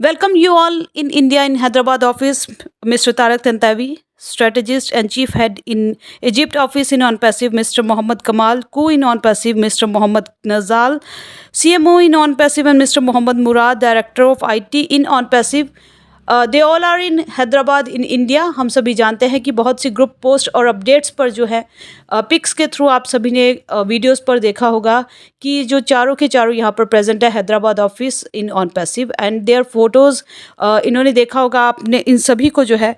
Welcome you all in India in Hyderabad office, Mr. Tarak Tantavi, strategist and chief head in Egypt office in non-passive, Mr. Mohammad Kamal, co in non-passive, Mr. Mohammad Nazal, CMO in non-passive, and Mr. Mohammad Murad, director of IT in non-passive. They all are in Hyderabad in India. हम सभी जानते हैं कि बहुत सी group post और updates पर जो है पिक्स के थ्रू आप सभी ने वीडियोस पर देखा होगा कि जो चारों के चारों यहाँ पर प्रेजेंट है Hyderabad office in on passive and their photos. इन्होंने देखा होगा आपने इन सभी को जो है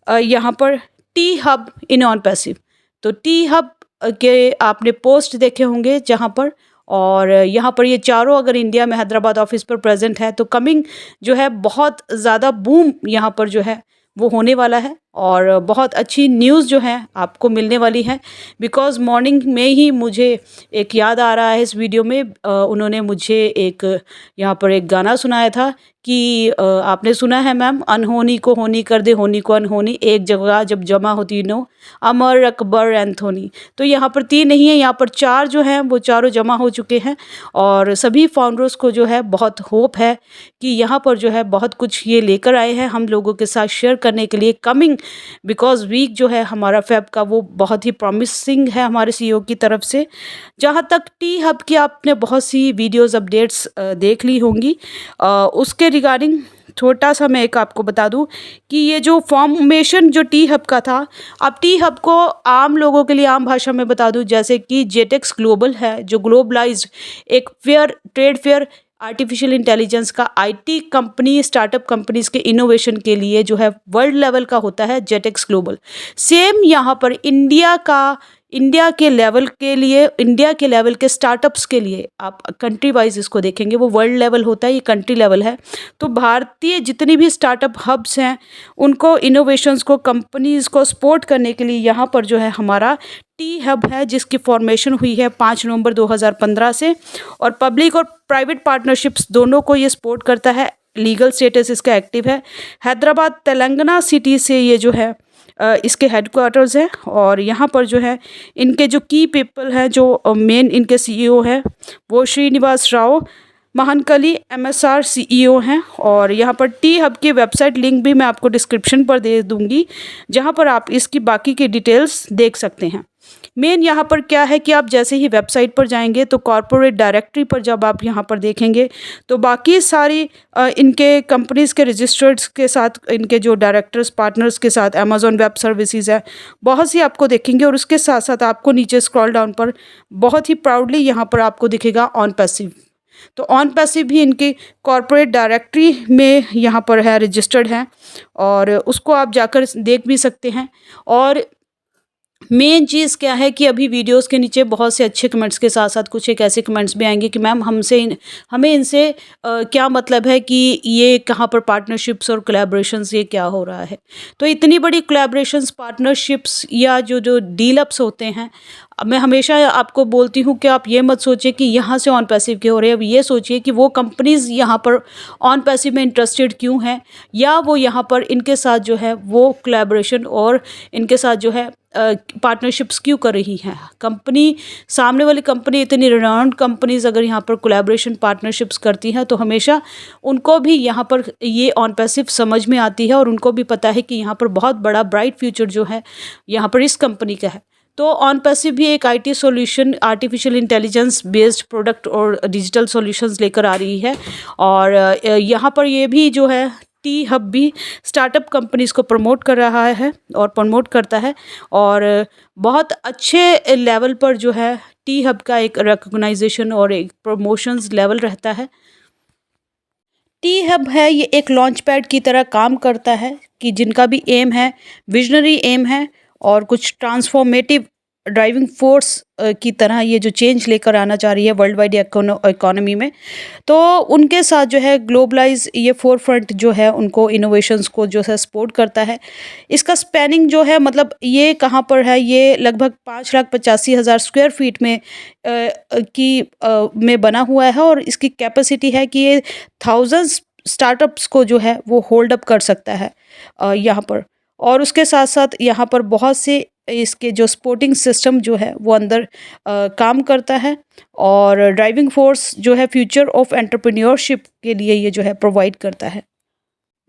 यहाँ पर T hub in on passive, तो टी हब के आपने पोस्ट देखे होंगे जहाँ पर, और यहाँ पर ये चारों अगर इंडिया में हैदराबाद ऑफिस पर प्रेजेंट है तो कमिंग जो है बहुत ज़्यादा बूम यहाँ पर जो है वो होने वाला है और बहुत अच्छी न्यूज़ जो है आपको मिलने वाली है। बिकॉज़ मॉर्निंग में ही मुझे एक याद आ रहा है इस वीडियो में, उन्होंने मुझे एक यहाँ पर एक गाना सुनाया था कि आपने सुना है मैम, अनहोनी को होनी कर दे होनी को अनहोनी, एक जगह जब जमा होती नो अमर अकबर एंथोनी। तो यहाँ पर 3 नहीं है, यहाँ पर 4 जो हैं वो चारों जमा हो चुके हैं और सभी फाउंडर्स को जो है बहुत होप है कि यहाँ पर जो है बहुत कुछ ये लेकर आए हैं हम लोगों के साथ शेयर करने के लिए कमिंग। बिकॉज़ वीक जो है हमारा फेब का वो बहुत ही प्रॉमिसिंग है हमारे सीईओ की तरफ से। जहाँ तक टी हब की आपने बहुत सी वीडियोस अपडेट्स देख ली होंगी, उसके रिगार्डिंग छोटा सा मैं एक आपको बता दूं कि ये जो फॉर्मेशन जो टी हब का था, अब टी हब को आम लोगों के लिए आम भाषा में बता दूं जैसे कि जेटेक्स ग्लोबल है जो ग्लोबलाइज्ड एक fair trade fair artificial intelligence का आईटी कंपनी स्टार्टअप कंपनीज के इनोवेशन के लिए जो है वर्ल्ड लेवल का होता है जेटेक्स ग्लोबल। सेम यहाँ पर इंडिया के लेवल के लिए, इंडिया के लेवल के स्टार्टअप्स के लिए आप कंट्री वाइज इसको देखेंगे वो वर्ल्ड लेवल होता है, ये कंट्री लेवल है। तो भारतीय जितनी भी स्टार्टअप हब्स हैं उनको इनोवेशंस को कंपनीज को सपोर्ट करने के लिए यहाँ पर जो है हमारा टी हब है जिसकी फॉर्मेशन हुई है 5 नवंबर 2015 से, और पब्लिक और प्राइवेट पार्टनरशिप्स दोनों को ये सपोर्ट करता है। लीगल स्टेटस इसका एक्टिव है। हैदराबाद तेलंगाना सिटी से ये जो है इसके हेडक्वार्टर्स हैं और यहाँ पर जो है इनके जो की पीपल हैं, जो मेन इनके सीईओ हैं वो श्रीनिवास राव महानकली एमएसआर सीईओ हैं। और यहाँ पर टी हब की वेबसाइट लिंक भी मैं आपको डिस्क्रिप्शन पर दे दूँगी जहाँ पर आप इसकी बाकी की डिटेल्स देख सकते हैं। मेन यहाँ पर क्या है कि आप जैसे ही वेबसाइट पर जाएंगे तो कॉर्पोरेट डायरेक्टरी पर जब आप यहाँ पर देखेंगे तो बाकी सारी इनके कंपनीज़ के रजिस्टर्ड्स के साथ इनके जो डायरेक्टर्स पार्टनर्स के साथ अमेज़ॉन वेब सर्विसेज है बहुत सी आपको देखेंगे, और उसके साथ साथ आपको नीचे स्क्रॉल डाउन पर बहुत ही प्राउडली यहाँ पर आपको दिखेगा ऑन पैसिव। तो ऑन पैसिव भी इनकी कॉर्पोरेट डायरेक्टरी में यहाँ पर है, रजिस्टर्ड है, और उसको आप जाकर देख भी सकते हैं। और मेन चीज़ क्या है कि अभी वीडियोस के नीचे बहुत से अच्छे कमेंट्स के साथ साथ कुछ एक ऐसे कमेंट्स भी आएंगे कि मैम हमें इनसे क्या मतलब है कि ये कहाँ पर पार्टनरशिप्स और कोलैबोरेशंस ये क्या हो रहा है। तो इतनी बड़ी कोलैबोरेशंस पार्टनरशिप्स या जो डील अप्स होते हैं, मैं हमेशा आपको बोलती हूँ कि आप ये मत सोचिए कि यहाँ से ऑन पैसिव के हो रहे हैं। अब ये सोचिए कि वो कंपनीज़ यहाँ पर ऑन पैसिव में इंटरेस्टेड क्यों हैं, या वो यहाँ पर इनके साथ जो है वो कोलैबोरेशन और इनके साथ जो है पार्टनरशिप्स क्यों कर रही हैं। कंपनी, सामने वाली कंपनी इतनी रिनाउंड कंपनीज अगर यहाँ पर कोलैबोरेशन पार्टनरशिप्स करती हैं तो हमेशा उनको भी यहाँ पर ये ऑन पैसिव समझ में आती है और उनको भी पता है कि यहाँ पर बहुत बड़ा ब्राइट फ्यूचर जो है यहाँ पर इस कंपनी का है। तो ऑन पैसिव भी एक IT solution, artificial intelligence based product और डिजिटल सॉल्यूशंस लेकर आ रही है। और यहाँ पर ये भी जो है टी हब भी स्टार्टअप कंपनीज को प्रमोट कर रहा है और प्रमोट करता है, और बहुत अच्छे लेवल पर जो है टी हब का एक रिकॉग्नाइजेशन और एक प्रमोशंस लेवल रहता है। टी हब है ये एक लॉन्च पैड की तरह काम करता है कि जिनका भी एम है, विजनरी एम है और कुछ ट्रांसफॉर्मेटिव ड्राइविंग फोर्स की तरह ये जो चेंज लेकर आना चाह रही है वर्ल्ड वाइड इकोनॉमी में, तो उनके साथ जो है ग्लोबलाइज ये फोर फ्रंट जो है उनको इनोवेशंस को जो है सपोर्ट करता है। इसका स्पैनिंग जो है मतलब ये कहाँ पर है, ये लगभग 5,85,000 स्क्वायर फीट में में बना हुआ है, और इसकी कैपेसिटी है कि ये थाउजेंड्स स्टार्टअप्स को जो है वो होल्ड अप कर सकता है यहाँ पर। और उसके साथ साथ यहाँ पर बहुत से इसके जो सपोर्टिंग सिस्टम जो है वो अंदर काम करता है, और ड्राइविंग फोर्स जो है फ्यूचर ऑफ एंटरप्रेन्योरशिप के लिए ये जो है प्रोवाइड करता है।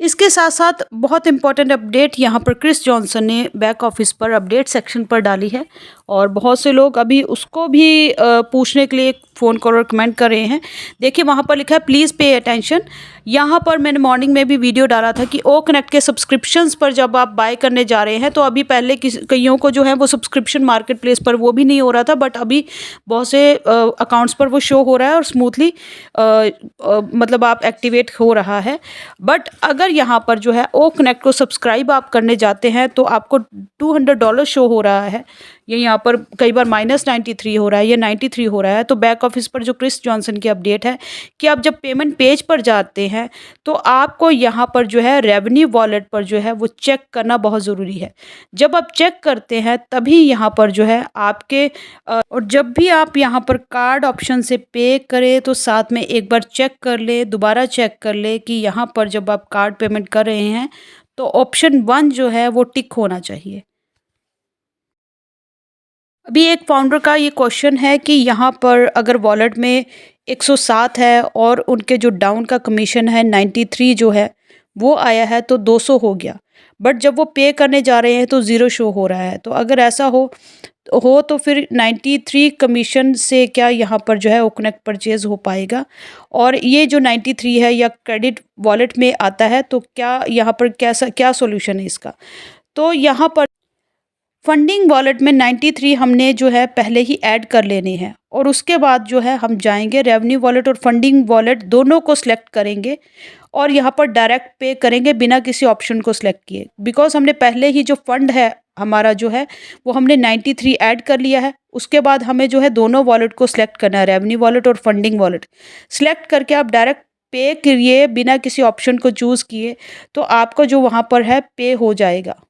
इसके साथ साथ बहुत इंपॉर्टेंट अपडेट यहाँ पर क्रिस जॉनसन ने बैक ऑफिस पर अपडेट सेक्शन पर डाली है, और बहुत से लोग अभी उसको भी पूछने के लिए फ़ोन कॉल और कमेंट कर रहे हैं। देखिए वहाँ पर लिखा है प्लीज़ पे अटेंशन। यहाँ पर मैंने मॉर्निंग में भी वीडियो डाला था कि ओ कनेक्ट के सब्सक्रिप्शंस पर जब आप बाय करने जा रहे हैं, तो अभी पहले कईयों को जो है वो सब्सक्रिप्शन मार्केट प्लेस पर वो भी नहीं हो रहा था, बट अभी बहुत से अकाउंट्स पर वो शो हो रहा है और स्मूथली मतलब आप एक्टिवेट हो रहा है। बट अगर यहाँ पर जो है ओ कनेक्ट को सब्सक्राइब आप करने जाते हैं तो आपको $200 शो हो रहा है, ये यहाँ पर कई बार -93 हो रहा है, ये 93 हो रहा है। तो बैक ऑफिस पर जो क्रिस जॉनसन की अपडेट है कि आप जब पेमेंट पेज पर जाते हैं तो आपको यहाँ पर जो है रेवेन्यू वॉलेट पर जो है वो चेक करना बहुत ज़रूरी है। जब आप चेक करते हैं तभी यहाँ पर जो है आपके और जब भी आप यहाँ पर कार्ड ऑप्शन से पे करें तो साथ में एक बार चेक कर ले, दोबारा चेक कर ले कि यहाँ पर जब आप कार्ड पेमेंट कर रहे हैं तो ऑप्शन 1 जो है वो टिक होना चाहिए। अभी एक फाउंडर का ये क्वेश्चन है कि यहाँ पर अगर वॉलेट में 107 है और उनके जो डाउन का कमीशन है 93 जो है वो आया है तो 200 हो गया, बट जब वो पे करने जा रहे हैं तो ज़ीरो शो हो रहा है। तो अगर ऐसा हो तो फिर 93 कमीशन से क्या यहाँ पर जो है वो कनेक्ट परचेज़ हो पाएगा, और ये जो 93 है या क्रेडिट वॉलेट में आता है तो क्या यहाँ पर कैसा क्या सॉल्यूशन है इसका। तो यहाँ पर फंडिंग वॉलेट में 93 हमने जो है पहले ही ऐड कर लेने हैं, और उसके बाद जो है हम जाएंगे रेवेन्यू वॉलेट और फंडिंग वॉलेट दोनों को सिलेक्ट करेंगे और यहाँ पर डायरेक्ट पे करेंगे बिना किसी ऑप्शन को सिलेक्ट किए, बिकॉज हमने पहले ही जो फंड है हमारा जो है वो हमने 93 ऐड कर लिया है। उसके बाद हमें जो है दोनों वॉलेट को सिलेक्ट करना है, रेवेन्यू वॉलेट और फंडिंग वॉलेट सिलेक्ट करके आप डायरेक्ट पे करिए बिना किसी ऑप्शन को चूज़ किए, तो आपको जो वहाँ पर है पे हो जाएगा।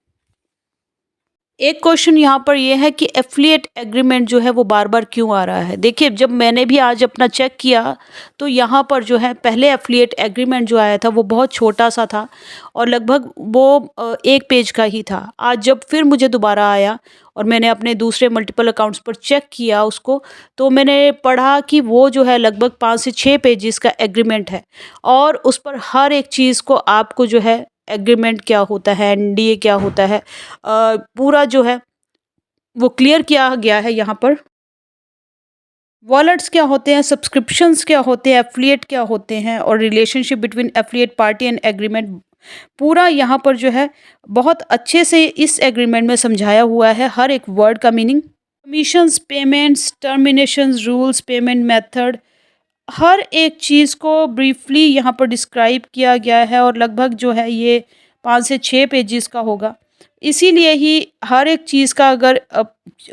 एक क्वेश्चन यहाँ पर ये है कि एफिलिएट एग्रीमेंट जो है वो बार बार क्यों आ रहा है। देखिए जब मैंने भी आज अपना चेक किया तो यहाँ पर जो है पहले एफिलिएट एग्रीमेंट जो आया था वो बहुत छोटा सा था और लगभग वो एक पेज का ही था। आज जब फिर मुझे दोबारा आया और मैंने अपने दूसरे मल्टीपल अकाउंट्स पर चेक किया उसको, तो मैंने पढ़ा कि वो जो है लगभग 5 से 6 पेजेस का एग्रीमेंट है, और उस पर हर एक चीज़ को आपको जो है एग्रीमेंट क्या होता है, एनडीए क्या होता है, पूरा जो है वो क्लियर किया गया है। यहाँ पर वॉलेट्स क्या होते हैं, सब्सक्रिप्शंस क्या होते हैं, एफिलिएट क्या होते हैं, और relationship between affiliate party and agreement पूरा यहाँ पर जो है बहुत अच्छे से इस एग्रीमेंट में समझाया हुआ है, हर एक वर्ड का meaning, commissions, payments, terminations, rules, payment method, हर एक चीज़ को ब्रीफली यहाँ पर डिस्क्राइब किया गया है, और लगभग जो है ये 5 से 6 पेजेस का होगा। इसीलिए ही हर एक चीज़ का अगर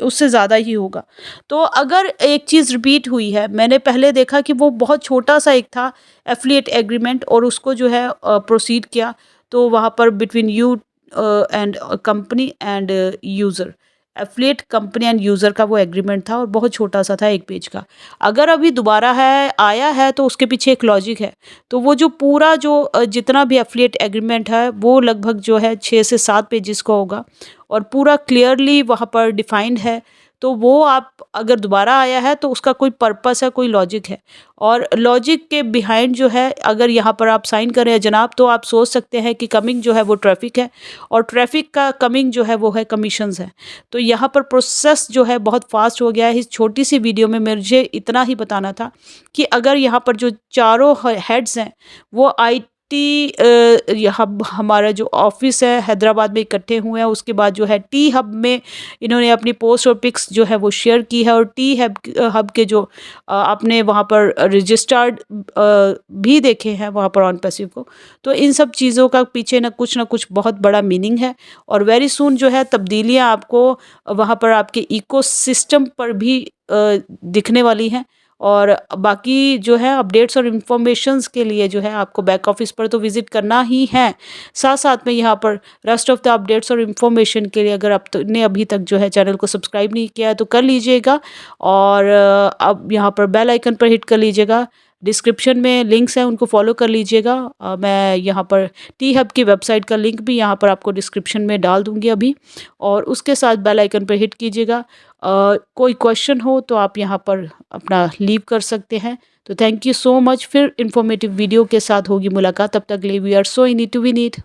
उससे ज़्यादा ही होगा। तो अगर एक चीज़ रिपीट हुई है, मैंने पहले देखा कि वो बहुत छोटा-सा एक था एफ़िलिएट एग्रीमेंट, और उसको जो है प्रोसीड किया तो वहाँ पर between you and company end user, affiliate company end user का वो एग्रीमेंट था और बहुत छोटा-सा था 1 पेज का। अगर अभी दोबारा आया है तो उसके पीछे एक लॉजिक है। तो वो जो पूरा जो जितना भी एफ़िलिएट एग्रीमेंट है वो लगभग जो है 6 से 7 पेजेस का होगा, और पूरा क्लियरली वहाँ पर डिफाइंड है। तो वो आप अगर दोबारा आया है तो उसका कोई पर्पस है, कोई लॉजिक है, और लॉजिक के बिहाइंड जो है अगर यहाँ पर आप साइन कर रहे हैं जनाब, तो आप सोच सकते हैं कि कमिंग जो है वो ट्रैफ़िक है, और ट्रैफ़िक का कमिंग जो है वो है कमीशंस है। तो यहाँ पर प्रोसेस जो है बहुत फास्ट हो गया है। इस छोटी सी वीडियो में मुझे इतना ही बताना था कि अगर यहाँ पर जो चारों हेड्स हैं वो आईटी हब हमारा जो ऑफिस है हैदराबाद में इकट्ठे हुए हैं, उसके बाद जो है टी हब में इन्होंने अपनी पोस्ट और पिक्स जो है वो शेयर की है, और टी हब के जो आपने वहाँ पर रजिस्टर्ड भी देखे हैं वहाँ पर ऑन पैसिव को। तो इन सब चीज़ों का पीछे ना कुछ बहुत बड़ा मीनिंग है, और वेरी सून जो है तब्दीलियाँ आपको वहाँ पर आपके इकोसिस्टम पर भी दिखने वाली हैं। और बाकी जो है अपडेट्स और इन्फॉर्मेशंस के लिए जो है आपको बैक ऑफिस पर तो विज़िट करना ही है, साथ साथ में यहाँ पर रेस्ट ऑफ द अपडेट्स और इन्फॉर्मेशन के लिए अगर आपने अभी तक जो है चैनल को सब्सक्राइब नहीं किया है तो कर लीजिएगा, और अब यहाँ पर बेल आइकन पर हिट कर लीजिएगा डिस्क्रिप्शन में लिंक्स हैं, उनको फॉलो कर लीजिएगा। मैं यहाँ पर टी हब की वेबसाइट का लिंक भी यहाँ पर आपको डिस्क्रिप्शन में डाल दूँगी अभी, और उसके साथ बेल आइकन पर हिट कीजिएगा। कोई क्वेश्चन हो तो आप यहाँ पर अपना लीव कर सकते हैं। तो थैंक यू सो मच। फिर इन्फॉर्मेटिव वीडियो के साथ होगी मुलाकात, तब तक के लिए we are so in it to win it.